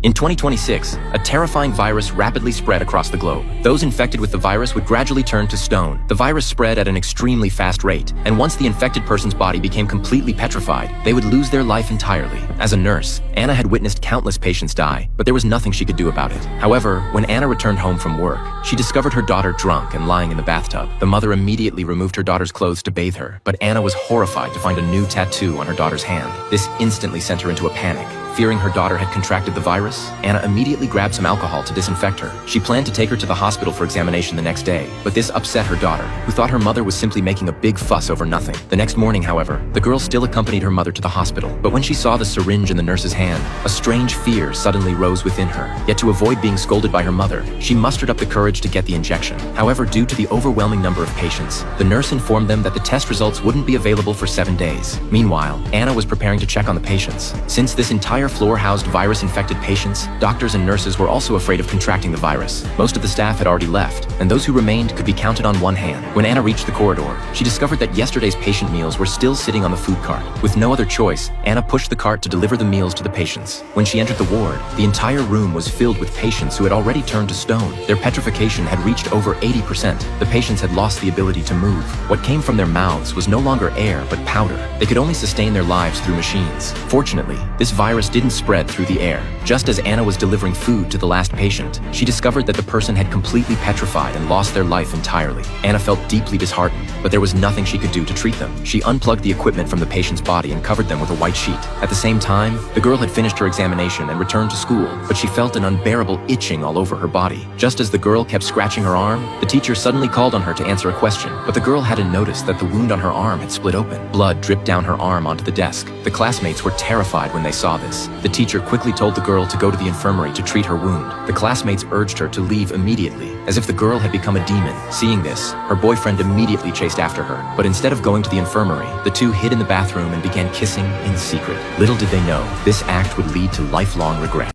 In 2026, a terrifying virus rapidly spread across the globe. Those infected with the virus would gradually turn to stone. The virus spread at an extremely fast rate, and once the infected person's body became completely petrified, they would lose their life entirely. As a nurse, Anna had witnessed countless patients die, but there was nothing she could do about it. However, when Anna returned home from work, she discovered her daughter drunk and lying in the bathtub. The mother immediately removed her daughter's clothes to bathe her, but Anna was horrified to find a new tattoo on her daughter's hand. This instantly sent her into a panic. Fearing her daughter had contracted the virus, Anna immediately grabbed some alcohol to disinfect her. She planned to take her to the hospital for examination the next day, but this upset her daughter, who thought her mother was simply making a big fuss over nothing. The next morning, however, the girl still accompanied her mother to the hospital, but when she saw the syringe in the nurse's hand, a strange fear suddenly rose within her. Yet to avoid being scolded by her mother, she mustered up the courage to get the injection. However, due to the overwhelming number of patients, the nurse informed them that the test results wouldn't be available for 7 days. Meanwhile, Anna was preparing to check on the patients. Since this entire floor housed virus-infected patients, doctors and nurses were also afraid of contracting the virus. Most of the staff had already left, and those who remained could be counted on one hand. When Anna reached the corridor, she discovered that yesterday's patient meals were still sitting on the food cart. With no other choice, Anna pushed the cart to deliver the meals to the patients. When she entered the ward, the entire room was filled with patients who had already turned to stone. Their petrification had reached over 80%. The patients had lost the ability to move. What came from their mouths was no longer air, but powder. They could only sustain their lives through machines. Fortunately, this virus didn't spread through the air. Just as Anna was delivering food to the last patient, she discovered that the person had completely petrified and lost their life entirely. Anna felt deeply disheartened, but there was nothing she could do to treat them. She unplugged the equipment from the patient's body and covered them with a white sheet. At the same time, the girl had finished her examination and returned to school, but she felt an unbearable itching all over her body. Just as the girl kept scratching her arm, the teacher suddenly called on her to answer a question, but the girl hadn't noticed that the wound on her arm had split open. Blood dripped down her arm onto the desk. The classmates were terrified when they saw this. The teacher quickly told the girl to go to the infirmary to treat her wound. The classmates urged her to leave immediately, as if the girl had become a demon. Seeing this, her boyfriend immediately chased after her, but instead of going to the infirmary, the two hid in the bathroom and began kissing in secret. Little did they know, this act would lead to lifelong regret.